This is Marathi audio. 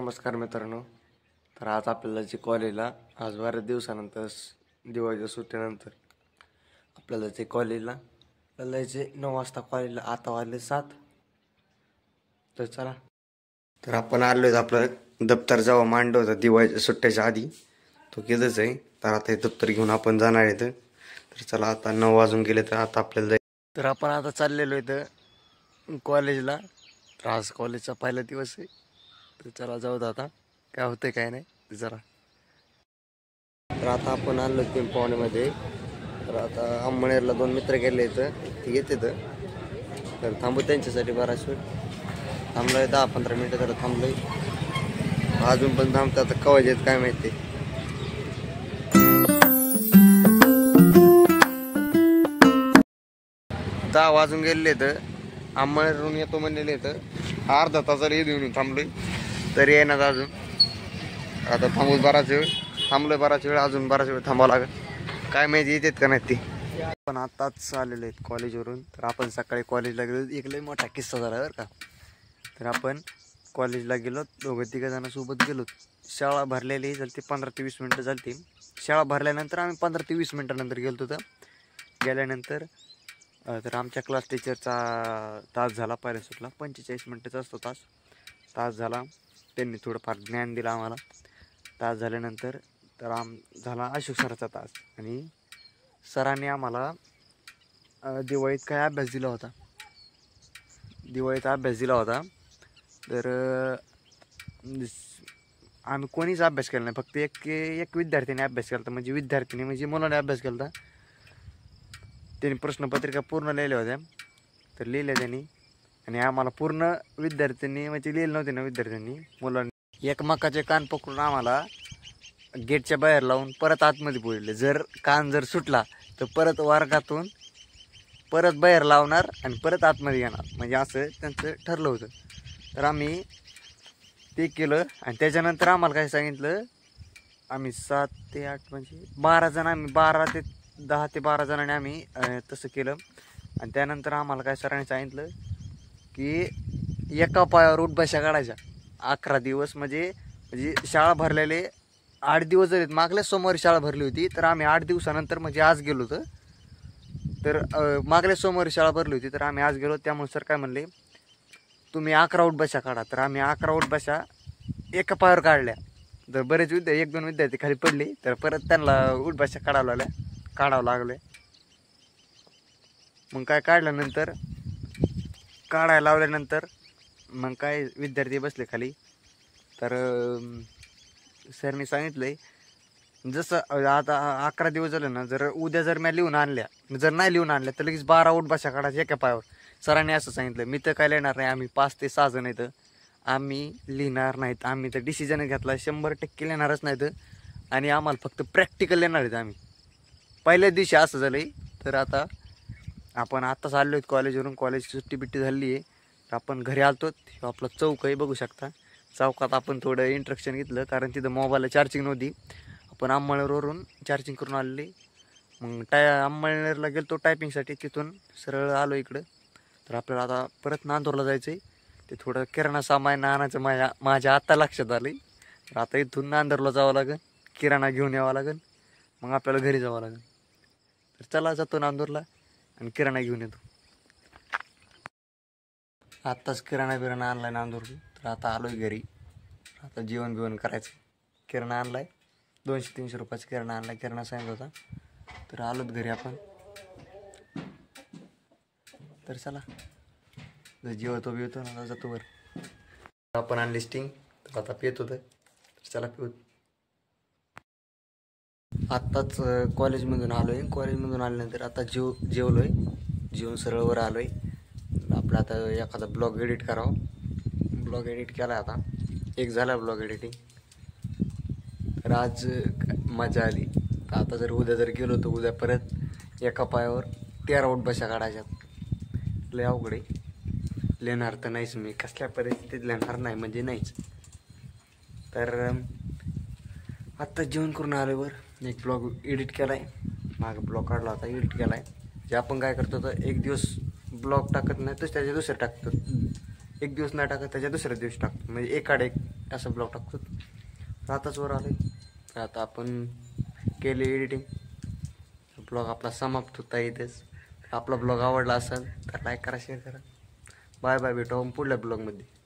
नमस्कार मित्रांनो. तर आज आपल्याला जे कॉलेजला आज बऱ्याच दिवसानंतर दिवाळीच्या सुट्टीनंतर आपल्याला जे कॉलेजला आपल्याला जे 9 वाजता कॉलेजला आता वाजले 7. तर चला, तर आपण आलोय. आपलं दप्तर जेव्हा मांडलं होतं दिवाळीच्या सुट्ट्याच्या आधी तो केलंच आहे. तर आता हे दप्तर घेऊन आपण जाणार आहे. तर चला, आता 9 वाजून गेले तर आता आपल्याला तर आपण आता चाललेलो आहे कॉलेजला. तर आज कॉलेजचा पहिला दिवस आहे. तर चला जाऊ दे, आता काय होतंय काय नाही जरा. तर आता आपण आलो पिंपवणीमध्ये. तर आता अंमळनेरला 2 मित्र गेले इथं, ते येते तर थांबू त्यांच्यासाठी बराच वेळ. थांबलोय 10-15 मिनटं तर थांबलोय. अजून पण थांबतं, आता कवा येत काय माहिती. दहा वाजून गेलेले तर अंमळनेरहून येतो म्हणलेले तर अर्धा तासाला येऊन थांबलोय तरी येणार अजून. आता थांबू बराच वेळ, थांबलोय बराच वेळ, अजून बराच वेळ थांबावं लागेल. काय माहिती येतात का नाही ते. आपण आताच आलेलो आहेत कॉलेजवरून. तर आपण सकाळी कॉलेजला गेलो. एक लय मोठा किस्सा झाला बरं का. तर आपण कॉलेजला गेलो, 2-3 जणांसोबत गेलो. शाळा भरलेली झाली, 15 ते 20 मिनटं झाली. शाळा भरल्यानंतर आम्ही 15 ते 20 मिनटानंतर गेलो. तर गेल्यानंतर तर आमच्या क्लास टीचरचा तास झाला. पहिल्या सुटला 45 मिनटाचा असतो तास झाला. त्यांनी थोडंफार ज्ञान दिलं आम्हाला. तास झाल्यानंतर तर झाला अशोक सराचा तास. आणि सरांनी आम्हाला दिवाळीत काय अभ्यास दिला होता. तर आम्ही कोणीच अभ्यास केला नाही. फक्त एक विद्यार्थ्याने अभ्यास केला होता. म्हणजे मुलाने अभ्यास केला होता. त्यांनी प्रश्नपत्रिका पूर्ण लिहिल्या होत्या. तर लिहिल्या त्यांनी. आणि आम्हाला पूर्ण विद्यार्थ्यांनी म्हणजे लिहिलं नव्हते ना विद्यार्थ्यांनी, मुलांनी एकमेकाचे कान पकडून आम्हाला गेटच्या बाहेर लावून परत आतमध्ये बोलले. जर कान सुटला तर परत वर्गातून परत बाहेर लावणार आणि परत आतमध्ये येणार, म्हणजे असं त्यांचं ठरलं होतं. तर आम्ही ते केलं. आणि त्याच्यानंतर आम्हाला काय सांगितलं, आम्ही 7 ते 8 म्हणजे 12 जण, आम्ही 10 ते 12 जणांनी आम्ही तसं केलं. आणि त्यानंतर आम्हाला काय सरांनी सांगितलं की एका पायावर उठबशा काढायच्या 11 दिवस. म्हणजे शाळा भरलेले 8 दिवस झालेत. मागल्या सोमवारी शाळा भरली होती. तर आम्ही 8 दिवसानंतर म्हणजे आज गेलो होतो. तर मागल्या सोमवारी शाळा भरली होती, तर आम्ही आज गेलो. त्यामुळे सर काय म्हणले, तुम्ही 11 उठबशा काढा. तर आम्ही 11 उठबशा एका पायावर काढल्या. तर बरेच 1-2 विद्यार्थी खाली पडले. तर परत त्यांना उठबशा काढावं लागले. मग काय काढायला लावल्यानंतर मग काय विद्यार्थी बसले खाली. तर सरनी सांगितलंय, जसं आता 11 दिवस झाले ना, जर उद्या मी लिहून आणल्या, जर नाही लिहून आणल्या तर लगेच 12 उठबशा काढायच्या एका पायावर. सरांनी असं सांगितलं. मी तर काय लिहिणार नाही. आम्ही 5 ते 6 जण येतं, आम्ही लिहिणार नाहीत. आम्ही तर डिसिजन घेतला 100% लिहिणारच नाहीत. आणि आम्हाला फक्त प्रॅक्टिकल लिहिणार आहेत आम्ही. पहिल्या दिवशी असं झालं आहे. तर आता आपण आत्ताच आलो आहेत कॉलेजवरून. कॉलेजची सुट्टी झाली आहे. तर आपण घरी आलतो. आपला चौक आहे, बघू शकता. चौकात आपण थोडं इंट्रक्शन घेतलं, कारण तिथं मोबाईलला चार्जिंग नव्हती. आपण अंमळनेरवरून चार्जिंग करून आलेली. मग अंमळनेरला गेलो तो टायपिंगसाठी. तिथून सरळ आलो इकडं. तर आपल्याला आता परत नांदूरला जायचं आहे. ते थोडं किराणा सामान आणायचं माझ्या आत्ता लक्षात आलं आहे. तर आता इथून नांदूरला जावं लागेल, किराणा घेऊन यावं लागेल, मग आपल्याला घरी जावं लागेल. तर चला, जातो नांदूरला आणि किराणा घेऊन येतो. आत्ताच किराणा आणलाय नांदूरला. तर आता आलोय घरी. आता जेवण बिवण करायचं. किराणा आणलाय, 200-300 रुपयाचा किराणा आणलाय. किराणा सांगितलं होता. तर आलोत घरी आपण. तर चला, जेवतो बिवतो ना, जातो वर. आपण आणली स्टिंग. तर आता पित होतं. तर चला पिऊत. आत्ताच कॉलेजमधून आलोय. कॉलेजमधून आल्यानंतर आता जेवलोय. जेवून सरळ वर आलोय. आपलं आता एखादा ब्लॉग एडिट करावं. ब्लॉग एडिट केला आता. एक झाला ब्लॉग एडिटिंग. तर आज मजा आली. तर आता उद्या गेलो तर उद्या परत एका पायावर 13 उठबशा काढायच्यात. लय अवघड आहे. लिहिणार तर नाहीच मी, कसल्या परिस्थितीत लिहिणार नाही म्हणजे नाहीच. तर आत्ता जेवण करून आलो वर. एक ब्लॉग एडिट केलाय. मागं ब्लॉग काढला होता, एडिट केलाय. जे आपण काय करतो, तर एक दिवस ब्लॉग टाकत नाही तर त्याच्या दुसऱ्या टाकतो. एक दिवस नाही टाकत त्याच्या दुसऱ्या दिवशी टाकतो. म्हणजे एकाड एक असं ब्लॉग टाकतो. तर आताच वर आले, तर आता आपण केले एडिटिंग. ब्लॉग आपला समाप्त होता इथेच. आपला ब्लॉग आवडला असेल तर लाईक करा, शेअर करा. बाय बाय, भेटू आपण पुढल्या ब्लॉगमध्ये.